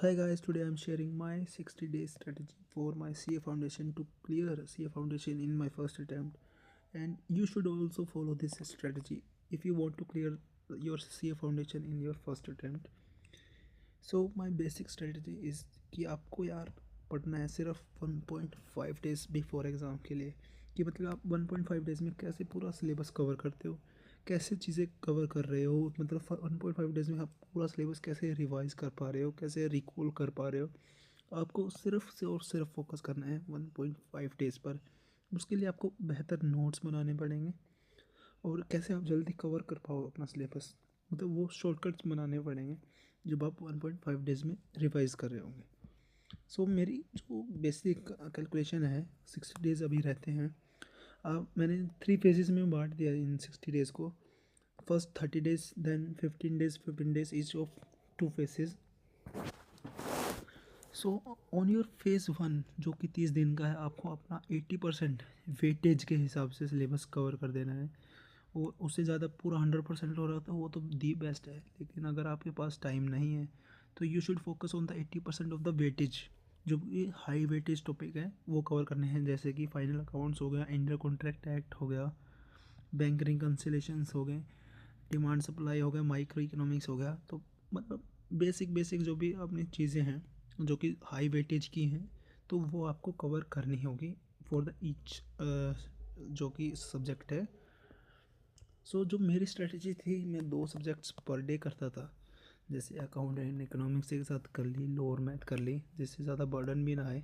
Hi guys, today I'm sharing my 60-day strategy for my CA foundation to clear CA foundation in my first attempt. And you should also follow this strategy if you want to clear your CA foundation in your first attempt. So my basic strategy is कि आपको यार पढ़ना है सिर्फ 1.5 days before exam के लिए। कि मतलब आप 1.5 डेज़ में कैसे पूरा सिलेबस कवर करते हो, कैसे चीज़ें कवर कर रहे हो, मतलब 1.5 डेज़ में आप पूरा सिलेबस कैसे रिवाइज कर पा रहे हो, कैसे रिकॉल कर पा रहे हो। आपको सिर्फ से और सिर्फ फोकस करना है 1.5 डेज़ पर। उसके लिए आपको बेहतर नोट्स बनाने पड़ेंगे और कैसे आप जल्दी कवर कर पाओ अपना सिलेबस, मतलब वो शॉर्टकट्स बनाने पड़ेंगे जब आप 1.5 डेज़ में रिवाइज कर रहे होंगे। सो मेरी जो बेसिक कैलकुलेशन है, 60 डेज़ अभी रहते हैं। मैंने 3 फेजेस में बांट दिया इन 60 डेज़ को। First 30 days, then 15 days each of 2 phases. So on your phase 1 जो कि 30 दिन का है, आपको अपना 80% वेटेज के हिसाब से सिलेबस कवर कर देना है। और उससे ज़्यादा पूरा 100% हो रहा था वो तो दी बेस्ट है, लेकिन अगर आपके पास टाइम नहीं है तो you should focus on the 80% of the weightage. जो भी हाई वेटेज टॉपिक है वो कवर करने हैं, जैसे कि फाइनल अकाउंट्स हो गया, इंडिया कॉन्ट्रैक्ट एक्ट हो गया, बैंक रिकन्सिलेशंस हो गए, डिमांड सप्लाई हो गया, माइक्रो इकोनॉमिक्स हो गया। तो मतलब बेसिक जो भी अपनी चीज़ें हैं जो कि हाई वेटेज की हैं, तो वो आपको कवर करनी होगी फॉर द ईच जो कि सब्जेक्ट है। सो जो मेरी स्ट्रेटजी थी, मैं 2 सब्जेक्ट्स पर डे करता था, जैसे अकाउंट एंड इकोनॉमिक्स के साथ कर ली, लोअर मैथ कर ली, जिससे ज़्यादा बर्डन भी ना आए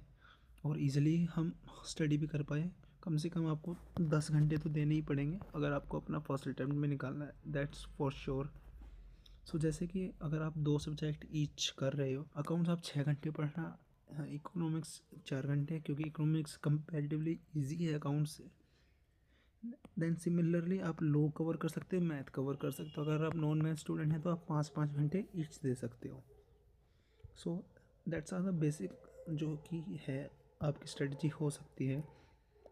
और इजीली हम स्टडी भी कर पाए। कम से कम आपको 10 घंटे तो देने ही पड़ेंगे अगर आपको अपना फर्स्ट अटैम्प्ट में निकालना है, दैट्स फॉर श्योर। सो जैसे कि अगर आप 2 सब्जेक्ट ईच कर रहे हो, अकाउंट्स आप 6 घंटे पढ़ना, इकोनॉमिक्स 4 घंटे, क्योंकि इकोनॉमिक्स कंपैरेटिवली ईजी है अकाउंट्स से। देन सिमिलरली आप लो कवर कर सकते हो, मैथ कवर कर सकते हो। अगर आप नॉन मैथ स्टूडेंट हैं तो आप 5-5 घंटे ईच दे सकते हो। So that's are the basic जो कि है आपकी स्ट्रेटजी हो सकती है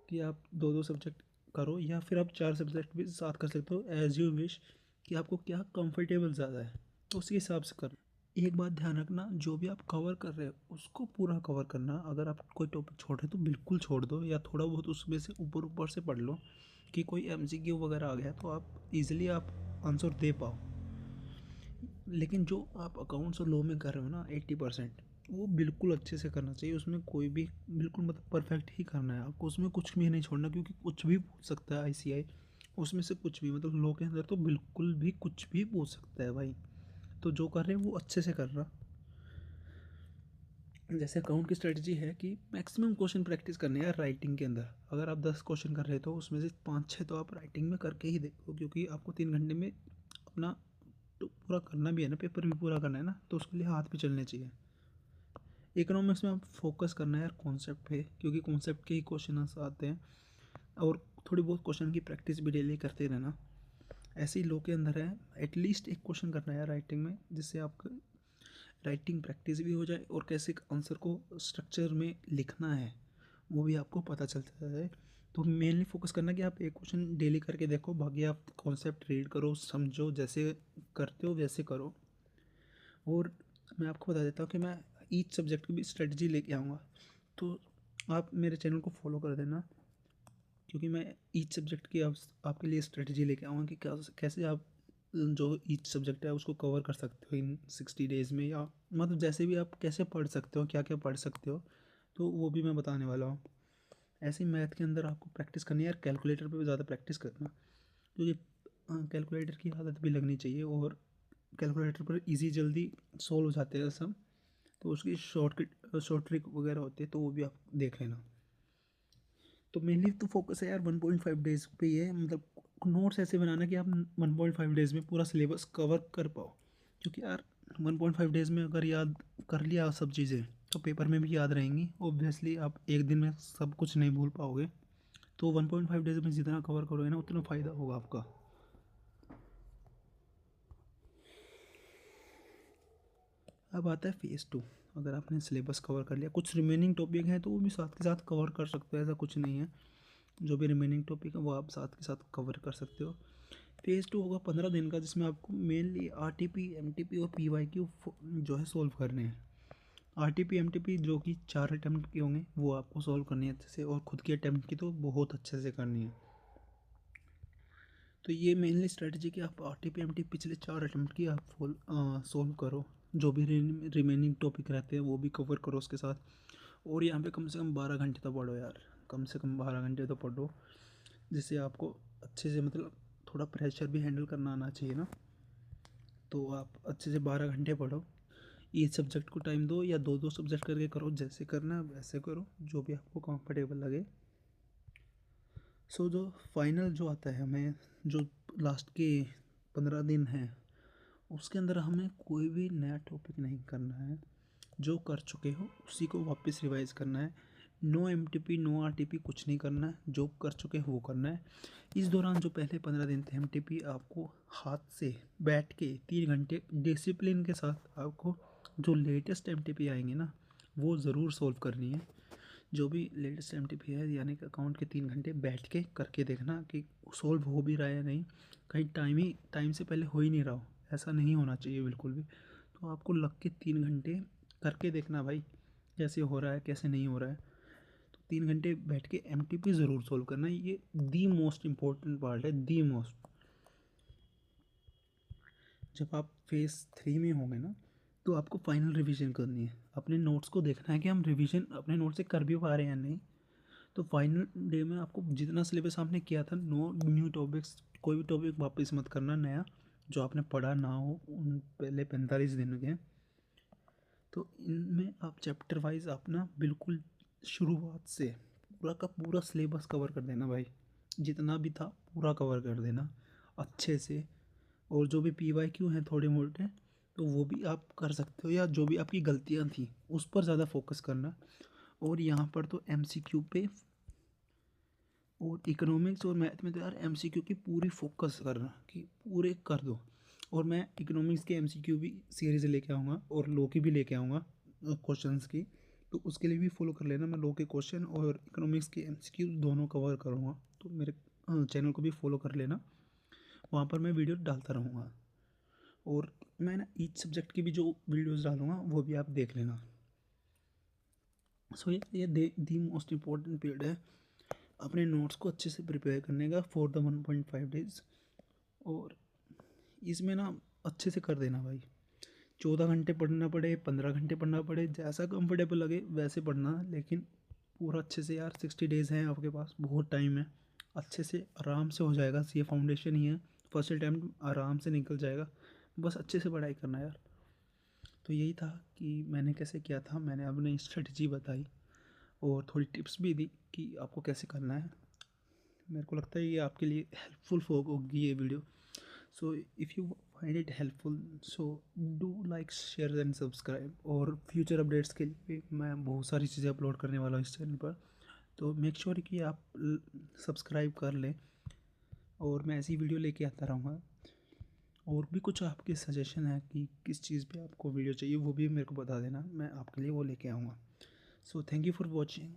कि आप 2-2 सब्जेक्ट करो, या फिर आप 4 सब्जेक्ट भी साथ कर सकते हो, एज यू विश, कि आपको क्या कंफर्टेबल ज़्यादा है तो उसी हिसाब से कर। एक बात ध्यान रखना, जो भी आप कवर कर रहे हो उसको पूरा कवर करना। अगर आप कोई टॉपिक छोड़ रहे हो तो बिल्कुल छोड़ दो, या थोड़ा बहुत उसमें से ऊपर ऊपर से पढ़ लो कि कोई एमसीक्यू वगैरह आ गया तो आप इजीली आप आंसर दे पाओ। लेकिन जो आप अकाउंट्स और लॉ में कर रहे हो ना 80%, वो बिल्कुल अच्छे से करना चाहिए। उसमें कोई भी बिल्कुल मतलब परफेक्ट ही करना है आपको, उसमें कुछ भी नहीं छोड़ना, क्योंकि कुछ भी पूछ सकता है आईसीआई उसमें से कुछ भी, मतलब लॉ के अंदर तो बिल्कुल भी कुछ भी पूछ सकता है भाई। तो जो कर रहे हैं वो अच्छे से कर रहा। जैसे अकाउंट की स्ट्रेटजी है कि मैक्सिमम क्वेश्चन प्रैक्टिस करने हैं राइटिंग के अंदर। अगर आप 10 क्वेश्चन कर रहे हो तो उसमें से 5-6 तो आप राइटिंग में करके ही देखो, क्योंकि आपको 3 घंटे में अपना तो पूरा करना भी है ना, पेपर भी पूरा करना है ना, तो उसके लिए हाथ भी चलने चाहिए। इकोनॉमिक्स में आप फोकस करना है यार कॉन्सेप्ट पे, क्योंकि कॉन्सेप्ट के ही क्वेश्चन आते हैं, और थोड़ी बहुत क्वेश्चन की प्रैक्टिस भी डेली करते रहना। ऐसे ही लो के अंदर है, एटलीस्ट एक क्वेश्चन करना है राइटिंग में, जिससे आपका राइटिंग प्रैक्टिस भी हो जाए और कैसे आंसर को स्ट्रक्चर में लिखना है वो भी आपको पता चलता है। तो मेनली फोकस करना कि आप एक क्वेश्चन डेली करके देखो, बाकी आप कॉन्सेप्ट रीड करो, समझो, जैसे करते हो वैसे करो। और मैं आपको बता देता हूँ कि मैं ईच सब्जेक्ट की भी स्ट्रेटजी लेके आऊँगा, तो आप मेरे चैनल को फॉलो कर देना, क्योंकि मैं ईच सब्जेक्ट की आपके लिए स्ट्रेटजी लेके आऊँगा कि क्या कैसे आप जो ईच सब्जेक्ट है उसको कवर कर सकते हो इन 60 डेज़ में, या मतलब जैसे भी आप कैसे पढ़ सकते हो, क्या क्या पढ़ सकते हो, तो वो भी मैं बताने वाला हूँ। ऐसे ही मैथ के अंदर आपको प्रैक्टिस करनी है यार, कैलकुलेटर पे भी ज़्यादा प्रैक्टिस करना, क्योंकि कैलकुलेटर की आदत भी लगनी चाहिए, और कैलकुलेटर पर इजी जल्दी सॉल्व हो जाते हैं सब। तो उसकी शॉर्ट ट्रिक वगैरह होती है, तो वो भी आप देख लेना। तो मेनली तो फोकस है यार 1.5 डेज़ पे ही है, मतलब नोट्स ऐसे बनाना कि आप 1.5 डेज़ में पूरा सिलेबस कवर कर पाओ। क्योंकि यार 1.5 डेज़ में अगर याद कर लिया सब चीज़ें तो पेपर में भी याद रहेंगी। ऑब्वियसली आप एक दिन में सब कुछ नहीं भूल पाओगे, तो 1.5 डेज़ में जितना कवर करोगे ना उतना फ़ायदा होगा आपका। अब आता है फेज़ 2। अगर आपने सिलेबस कवर कर लिया, कुछ रिमेनिंग टॉपिक हैं तो वो भी साथ के साथ कवर कर सकते हो, ऐसा कुछ नहीं है। जो भी रिमेनिंग टॉपिक है वो आप साथ के साथ कवर कर सकते हो। फेज़ 2 होगा 15 दिन का, जिसमें आपको मेनली आरटीपी, एमटीपी और पीवाईक्यू जो है सोल्व करने हैं। आरटीपी एमटीपी जो कि 4 अटैम्प्ट के होंगे वो आपको सॉल्व करनी है अच्छे से, और खुद की अटैम्प्ट की तो बहुत अच्छे से करनी है। तो ये मेनली स्ट्रेटजी कि आप आरटीपी एमटीपी पिछले 4 अटैम्प्ट की आप सॉल्व करो, जो भी रिमेनिंग टॉपिक रहते हैं वो भी कवर करो उसके साथ। और यहाँ पे कम से कम 12 घंटे तो पढ़ो यार, कम से कम 12 घंटे तो पढ़ो, जिससे आपको अच्छे से मतलब थोड़ा प्रेशर भी हैंडल करना आना चाहिए ना। तो आप अच्छे से 12 घंटे पढ़ो, ईच सब्जेक्ट को टाइम दो या 2-2 सब्जेक्ट करके करो, जैसे करना है वैसे करो, जो भी आपको कंफर्टेबल लगे। सो जो फाइनल जो आता है हमें, जो लास्ट के 15 दिन हैं उसके अंदर हमें कोई भी नया टॉपिक नहीं करना है, जो कर चुके हो उसी को वापस रिवाइज करना है। नो एमटीपी नो आरटीपी कुछ नहीं करना है, जो कर चुके हैं वो करना है। इस दौरान जो पहले 15 दिन थे एमटीपी आपको हाथ से बैठ के 3 घंटे डिसिप्लिन के साथ आपको जो लेटेस्ट एमटीपी आएंगे ना वो ज़रूर सॉल्व करनी है। जो भी लेटेस्ट एमटीपी है यानी कि अकाउंट के 3 घंटे बैठ के करके देखना कि सॉल्व हो भी रहा है या नहीं, कहीं टाइम से पहले हो ही नहीं रहा हो, ऐसा नहीं होना चाहिए बिल्कुल भी। तो आपको लग के 3 घंटे करके देखना भाई कैसे हो रहा है कैसे नहीं हो रहा है। तो 3 घंटे बैठ के एमटीपी ज़रूर सॉल्व करना, ये दी मोस्ट इम्पोर्टेंट पार्ट है, दी मोस्ट। जब आप फेज़ 3 में होंगे ना तो आपको फाइनल रिवीजन करनी है, अपने नोट्स को देखना है कि हम रिवीजन अपने नोट से कर भी पा रहे हैं या नहीं। तो फाइनल डे में आपको जितना सिलेबस आपने किया था, नो न्यू टॉपिक्स, कोई भी टॉपिक वापस मत करना नया जो आपने पढ़ा ना हो उन पहले 45 दिन के। तो इनमें आप चैप्टर वाइज अपना बिल्कुल शुरुआत से पूरा का पूरा सिलेबस कवर कर देना भाई, जितना भी था पूरा कवर कर देना अच्छे से। और जो भी PYQ हैं थोड़े मोटे तो वो भी आप कर सकते हो, या जो भी आपकी गलतियाँ थी उस पर ज़्यादा फोकस करना। और यहाँ पर तो MCQ पे और इकोनॉमिक्स और मैथ में तो यार MCQ की पूरी फोकस करना कि पूरे कर दो। और मैं इकोनॉमिक्स के MCQ भी सीरीज़ लेके आऊँगा और लॉ की भी लेके आऊँगा क्वेश्चंस की, तो उसके लिए भी फॉलो कर लेना। मैं लॉ के क्वेश्चन और इकोनॉमिक्स के MCQ दोनों कवर करूँगा, तो मेरे चैनल को भी फॉलो कर लेना, वहाँ पर मैं वीडियो डालता रहूँगा। और मैं ना ईच सब्जेक्ट की भी जो वीडियोज़ डालूँगा वो भी आप देख लेना। सो ये दी मोस्ट इम्पॉर्टेंट पीरियड है अपने नोट्स को अच्छे से प्रिपेयर करने का फॉर द 1.5 डेज़। और इसमें ना अच्छे से कर देना भाई, 14 घंटे पढ़ना पड़े 15 घंटे पढ़ना पड़े जैसा कंफर्टेबल लगे वैसे पढ़ना, लेकिन पूरा अच्छे से यार 60 डेज़ हैं आपके पास, बहुत टाइम है, अच्छे से आराम से हो जाएगा। ये फाउंडेशन ही है, फर्स्ट अटैम्प्ट आराम से निकल जाएगा, बस अच्छे से पढ़ाई करना यार। तो यही था कि मैंने कैसे किया था, मैंने अपनी स्ट्रेटजी बताई और थोड़ी टिप्स भी दी कि आपको कैसे करना है। मेरे को लगता है ये आपके लिए हेल्पफुल होगी ये video. So if you find it helpful so do like share and subscribe. और फ्यूचर अपडेट्स के लिए मैं बहुत सारी चीज़ें अपलोड करने वाला हूँ इस चैनल पर, तो मेक श्योर कि आप सब्सक्राइब कर लें और मैं ऐसी वीडियो लेके आता रहूँगा। और भी कुछ आपके सजेशन है कि किस चीज़ पे आपको वीडियो चाहिए वो भी मेरे को बता देना, मैं आपके लिए वो लेके आऊँगा। So thank you for watching.